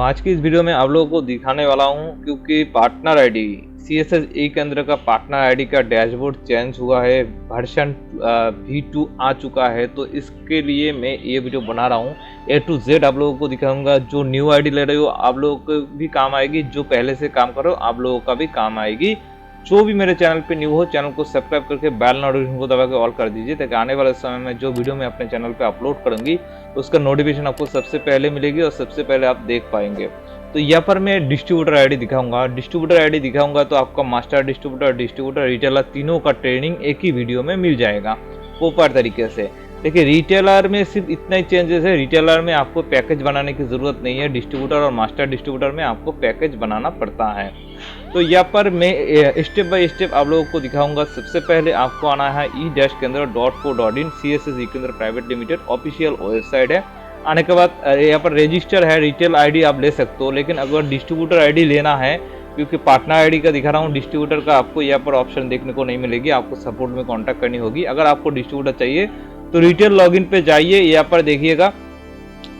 आज की इस वीडियो में आप लोगों को दिखाने वाला हूं क्योंकि पार्टनर आईडी CSS ई केंद्र का पार्टनर आईडी का डैशबोर्ड चेंज हुआ है, वर्जन V2 आ चुका है। तो इसके लिए मैं ये वीडियो बना रहा हूं। A to Z आप लोगों को दिखाऊंगा। जो न्यू आईडी ले रहे हो आप लोगों को भी काम आएगी, जो पहले से काम कर रहे हो आप लोगों का भी काम आएगी। जो भी मेरे चैनल पे न्यू हो, चैनल को सब्सक्राइब करके बेल नोटिफिकेशन को दबा के ऑल कर दीजिए, ताकि आने वाले समय में जो वीडियो मैं अपने चैनल पे अपलोड करूंगी उसका नोटिफिकेशन आपको सबसे पहले मिलेगी और सबसे पहले आप देख पाएंगे। तो यहाँ पर मैं डिस्ट्रीब्यूटर आईडी दिखाऊंगा। डिस्ट्रीब्यूटर आईडी दिखाऊंगा तो आपका मास्टर डिस्ट्रीब्यूटर रिटेलर तीनों का ट्रेनिंग एक ही वीडियो में मिल जाएगा प्रॉपर तरीके से। देखिए रिटेलर में सिर्फ इतना ही चेंजेस है, रिटेलर में आपको पैकेज बनाने की जरूरत नहीं है। डिस्ट्रीब्यूटर और मास्टर डिस्ट्रीब्यूटर में आपको पैकेज बनाना पड़ता है। तो यहाँ पर मैं स्टेप बाय स्टेप आप लोगों को दिखाऊंगा। सबसे पहले आपको आना है e-केंद्र.co.in CSS ई केंद्र प्राइवेट लिमिटेड ऑफिशियल वेबसाइट है। आने के बाद यहाँ पर रजिस्टर है, रिटेल आईडी आप ले सकते हो, लेकिन अगर डिस्ट्रीब्यूटर आईडी लेना है, क्योंकि पार्टनर आईडी का दिखा रहा हूँ, डिस्ट्रीब्यूटर का आपको यहाँ पर ऑप्शन देखने को नहीं मिलेगी, आपको सपोर्ट में कांटेक्ट करनी होगी। अगर आपको डिस्ट्रीब्यूटर चाहिए तो रिटेल लॉगिन पे जाइए, यहाँ पर देखिएगा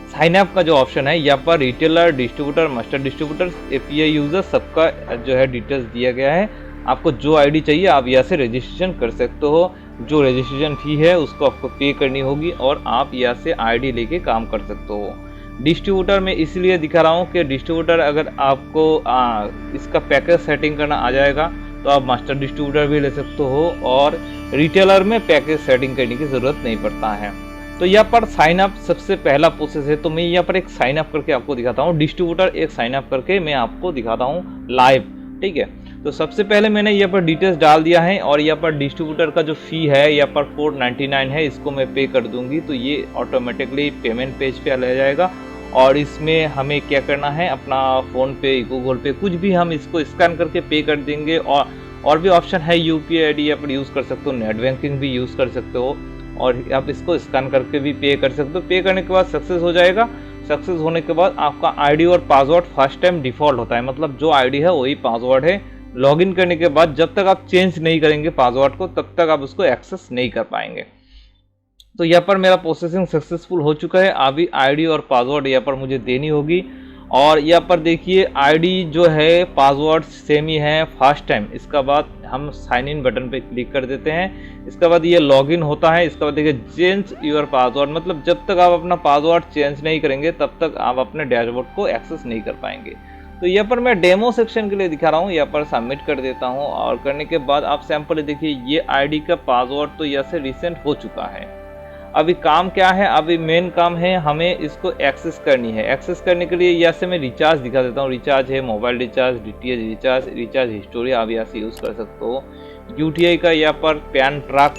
साइन अप का जो ऑप्शन है, यहाँ पर retailer, distributor, master distributor, API user सबका जो है डिटेल्स दिया गया है। आपको जो आईडी चाहिए आप यहाँ से रजिस्ट्रेशन कर सकते हो। जो रजिस्ट्रेशन फी है उसको आपको पे करनी होगी और आप यहाँ से आईडी लेके काम कर सकते हो। डिस्ट्रीब्यूटर में इसलिए दिखा रहा हूँ कि डिस्ट्रीब्यूटर अगर आपको इसका पैकेज सेटिंग करना आ जाएगा तो आप मास्टर डिस्ट्रीब्यूटर भी ले सकते हो, और रिटेलर में पैकेज सेटिंग करने की ज़रूरत नहीं पड़ता है। तो यहाँ पर साइन अप सबसे पहला प्रोसेस है। तो मैं यहाँ पर एक साइन अप करके आपको दिखाता हूँ। डिस्ट्रीब्यूटर एक साइन अप करके मैं आपको दिखाता हूँ लाइव, ठीक है। तो सबसे पहले मैंने यहाँ पर डिटेल्स डाल दिया है और यहाँ पर डिस्ट्रीब्यूटर का जो फी है यहाँ पर 499 है, इसको मैं पे कर दूंगी तो ये ऑटोमेटिकली पेमेंट पेज पे ले जाएगा। और इसमें हमें क्या करना है, अपना फ़ोन पे, गूगल पे, कुछ भी हम इसको स्कैन करके पे कर देंगे। और भी ऑप्शन है, UPI आईडी यहाँ पर यूज़ कर सकते हो, नेट बैंकिंग भी यूज़ कर सकते हो, और आप इसको स्कैन करके भी पे कर सकते हो। पे करने के बाद सक्सेस हो जाएगा। सक्सेस होने के बाद आपका आईडी और पासवर्ड फर्स्ट टाइम डिफ़ॉल्ट होता है, मतलब जो आईडी है वही पासवर्ड है। लॉगिन करने के बाद जब तक आप चेंज नहीं करेंगे पासवर्ड को, तब तक आप उसको एक्सेस नहीं कर पाएंगे। तो यहाँ पर मेरा प्रोसेसिंग सक्सेसफुल हो चुका है। अभी आईडी और पासवर्ड यहाँ पर मुझे देनी होगी। और यहाँ पर देखिए आईडी जो है, पासवर्ड सेम ही है फर्स्ट टाइम। इसका बाद हम साइन इन बटन पे क्लिक कर देते हैं। इसके बाद ये लॉगिन होता है। इसके बाद देखिए चेंज योर पासवर्ड, मतलब जब तक आप अपना पासवर्ड चेंज नहीं करेंगे तब तक आप अपने डैशबोर्ड को एक्सेस नहीं कर पाएंगे। तो यहाँ पर मैं डेमो सेक्शन के लिए दिखा रहा हूँ, यहाँ पर सबमिट कर देता हूँ। और करने के बाद आप सैंपल देखिए, ये आईडी का पासवर्ड तो यहाँ से रिसेंट हो चुका है। अभी काम क्या है, अभी मेन काम है हमें इसको एक्सेस करनी है। एक्सेस करने के लिए यहाँ से मैं रिचार्ज दिखा देता हूँ। रिचार्ज है mobile recharge, DTH recharge, recharge history आप यहाँ से यूज़ कर सकते हो। UTI का यहाँ पर पैन ट्रैक,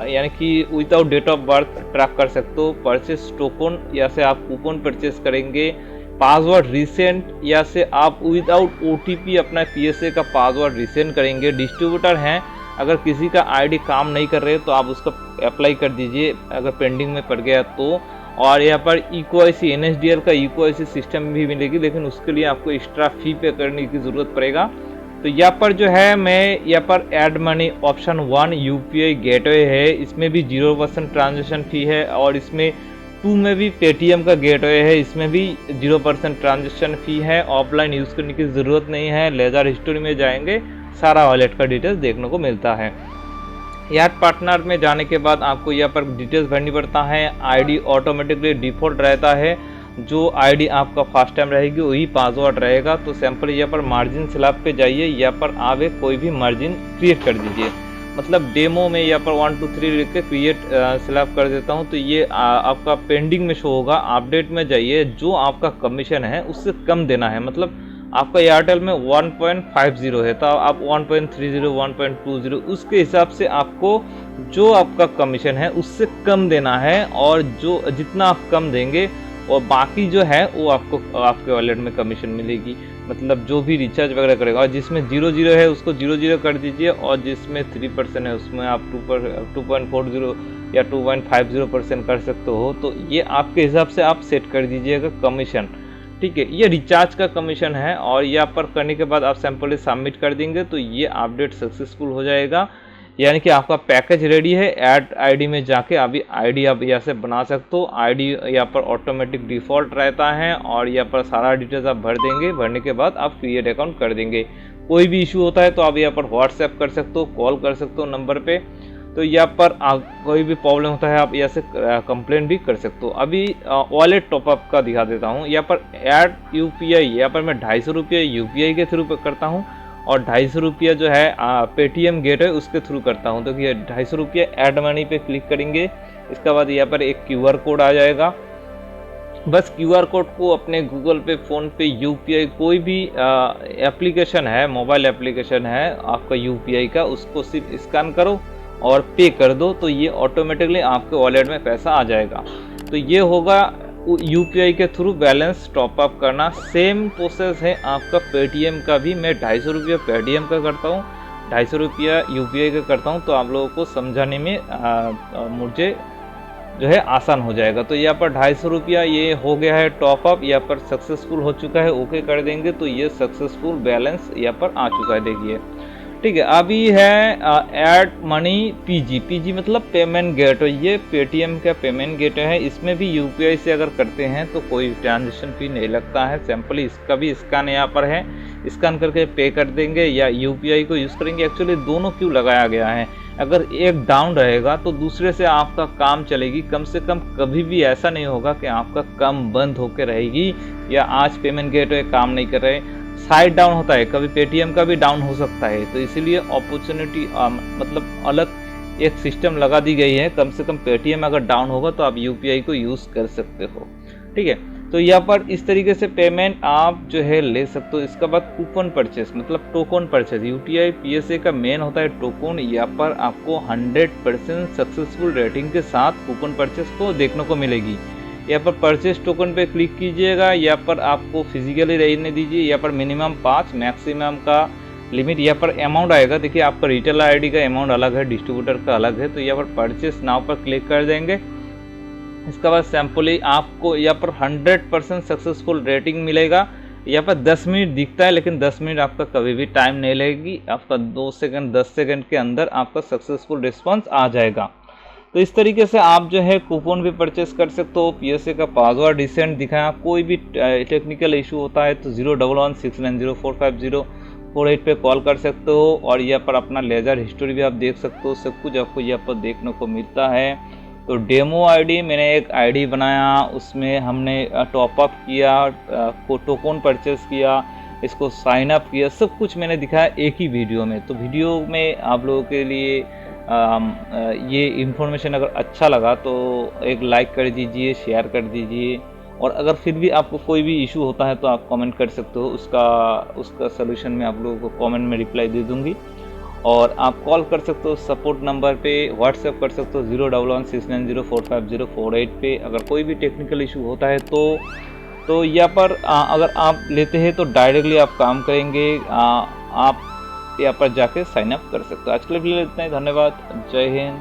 यानी कि without date of birth track कर सकते हो। परचेस टोकन, यहाँ से आप कूपन परचेस करेंगे। पासवर्ड रिसेंट, यहाँ से आप विदाउट OTP अपना PSA का पासवर्ड रिसेंट करेंगे। डिस्ट्रीब्यूटर हैं, अगर किसी का आईडी काम नहीं कर रहे तो आप उसका अप्लाई कर दीजिए अगर पेंडिंग में पड़ गया तो। और यहाँ पर EKYC NSDL का EKYC सिस्टम भी मिलेगी, लेकिन उसके लिए आपको एक्स्ट्रा फी पे करने की ज़रूरत पड़ेगा। तो यहाँ पर जो है मैं यहाँ पर add money option 1 UPI gateway है, इसमें भी 0% ट्रांजेक्शन फी है। और इसमें 2 में भी पेटीएम का गेटवे है, इसमें भी 0% ट्रांजेक्शन फी है। ऑफलाइन यूज़ करने की ज़रूरत नहीं है। लेजर हिस्टोरी में जाएंगे, सारा वॉलेट का डिटेल्स देखने को मिलता है। यार पार्टनर में जाने के बाद आपको यहाँ पर डिटेल्स भरनी पड़ता है। आईडी ऑटोमेटिकली डिफ़ॉल्ट रहता है, जो आईडी आपका फर्स्ट टाइम रहेगी वही पासवर्ड रहेगा। तो सैंपल यहाँ पर मार्जिन स्लैब पे जाइए, यहाँ पर आप एक कोई भी मार्जिन क्रिएट कर दीजिए। मतलब डेमो में यहाँ पर 1 2 3 लिख के क्रिएट स्लैब कर देता हूँ, तो ये आपका पेंडिंग में शो होगा। अपडेट में जाइए, जो आपका कमीशन है उससे कम देना है। मतलब आपका एयरटेल में 1.50 है तो आप 1.30, 1.20 उसके हिसाब से आपको जो आपका कमीशन है उससे कम देना है। और जो जितना आप कम देंगे और बाकी जो है वो आपको आपके वॉलेट में कमीशन मिलेगी। मतलब जो भी रिचार्ज वगैरह करेगा, और जिसमें 0 है उसको 0 कर दीजिए, और जिसमें 3% है उसमें आप 2.40 या 2.50% कर सकते हो। तो ये आपके हिसाब से आप सेट कर दीजिएगा कमीशन, ठीक है। ये रिचार्ज का कमीशन है। और यहाँ पर करने के बाद आप सैंपल सबमिट कर देंगे तो ये अपडेट सक्सेसफुल हो जाएगा। यानी कि आपका पैकेज रेडी है। ऐड आईडी में जाके अभी आईडी आप यहाँ से बना सकते हो। आईडी यहाँ पर ऑटोमेटिक डिफ़ॉल्ट रहता है और यहाँ पर सारा डिटेल्स आप भर देंगे। भरने के बाद आप क्रिएट अकाउंट कर देंगे। कोई भी इशू होता है तो आप यहाँ पर व्हाट्सएप कर सकते हो, कॉल कर सकते हो नंबर पे। तो यहाँ पर कोई भी प्रॉब्लम होता है आप यहाँ से कंप्लेंट भी कर सकते हो। अभी वॉलेट टॉपअप का दिखा देता हूँ। यहाँ पर ऐड यूपीआई, यहाँ पर मैं 250 रुपये यूपीआई के थ्रू करता हूँ और 250 रुपया जो है पेटीएम गेटवे उसके थ्रू करता हूँ। तो ये 250 रुपये ऐड मनी पे क्लिक करेंगे। इसके बाद यहाँ पर एक क्यूआर कोड आ जाएगा। बस क्यूआर कोड को अपने गूगल पे, फ़ोन पे, यूपीआई कोई भी एप्लीकेशन है, मोबाइल एप्लीकेशन है आपका यूपीआई का, उसको सिर्फ स्कैन करो और पे कर दो। तो ये ऑटोमेटिकली आपके वॉलेट में पैसा आ जाएगा। तो ये होगा यूपीआई के थ्रू बैलेंस टॉपअप करना। सेम प्रोसेस है आपका पेटीएम का भी। मैं 250 रुपया पेटीएम का करता हूँ, 250 रुपया यूपीआई का करता हूँ। तो आप लोगों को समझाने में मुझे जो है आसान हो जाएगा। तो यहाँ पर 250 रुपया ये हो गया है टॉपअप, यहाँ पर सक्सेसफुल हो चुका है। ओके कर देंगे तो ये सक्सेसफुल बैलेंस यहाँ पर आ चुका है, देखिए। ठीक है, अभी है ऐड मनी पीजी। पीजी मतलब पेमेंट गेटवे। ये पेटीएम का पेमेंट गेटवे है। इसमें भी यूपीआई से अगर करते हैं तो कोई ट्रांजेक्शन फी नहीं लगता है। सिंपली इसका भी स्कैन यहाँ पर है, स्कैन करके पे कर देंगे या यूपीआई को यूज़ करेंगे। एक्चुअली दोनों क्यों लगाया गया है, अगर एक डाउन रहेगा तो दूसरे से आपका काम चलेगी। कम से कम कभी भी ऐसा नहीं होगा कि आपका काम बंद होकर रहेगी या आज पेमेंट गेटवे काम नहीं कर रहे। साइड डाउन होता है, कभी पेटीएम का भी डाउन हो सकता है। तो इसीलिए अपॉर्चुनिटी मतलब अलग एक सिस्टम लगा दी गई है। कम से कम पेटीएम अगर डाउन होगा तो आप यूपीआई को यूज़ कर सकते हो। ठीक है, तो यहाँ पर इस तरीके से पेमेंट आप जो है ले सकते हो। इसके बाद कूपन परचेस मतलब टोकन परचेस। यूटीआई पीएसए का मेन होता है टोकन। यहाँ पर आपको 100% सक्सेसफुल रेटिंग के साथ कूपन परचेस को देखने को मिलेगी। यहाँ पर परचेस टोकन पे क्लिक कीजिएगा। यहाँ पर आपको फिजिकली रहने दीजिए। यहाँ पर मिनिमम 5, मैक्सिमम का लिमिट। यहाँ पर अमाउंट आएगा, देखिए आपका रिटेल आईडी का अमाउंट अलग है, डिस्ट्रीब्यूटर का अलग है। तो यहाँ पर परचेस नाउ पर क्लिक कर देंगे। इसके बाद सैम्पली आपको यहाँ पर 100% सक्सेसफुल रेटिंग मिलेगा। यहाँ पर 10 मिनट दिखता है, लेकिन 10 मिनट आपका कभी भी टाइम नहीं लगेगी। आपका 2 सेकंड 10 सेकंड के अंदर आपका सक्सेसफुल रिस्पांस आ जाएगा। तो इस तरीके से आप जो है कूपन भी परचेस कर सकते हो। पीएसए का पासवर्ड रिसेंट दिखाया। कोई भी टेक्निकल इशू होता है तो 01169045048 पे कॉल कर सकते हो। और यहाँ पर अपना लेजर हिस्ट्री भी आप देख सकते हो। सब कुछ आपको यहाँ पर देखने को मिलता है। तो डेमो आईडी, मैंने एक आईडी बनाया, उसमें हमने टॉपअप किया, टोकन परचेस किया, इसको साइन अप किया, सब कुछ मैंने दिखाया एक ही वीडियो में। तो वीडियो में आप लोगों के लिए ये इन्फॉर्मेशन अगर अच्छा लगा तो एक लाइक कर दीजिए, शेयर कर दीजिए। और अगर फिर भी आपको कोई भी इशू होता है तो आप कमेंट कर सकते हो। उसका सलूशन मैं आप लोगों को कमेंट में रिप्लाई दे दूँगी। और आप कॉल कर सकते हो सपोर्ट नंबर पे, व्हाट्सएप कर सकते हो 01169045048 पे। अगर कोई भी टेक्निकल इशू होता है तो यहाँ पर अगर आप लेते हैं तो डायरेक्टली आप काम करेंगे। आप यहाँ पर जाके साइन अप कर सकते हो। आज के लिए इतना ही, धन्यवाद, जय हिंद।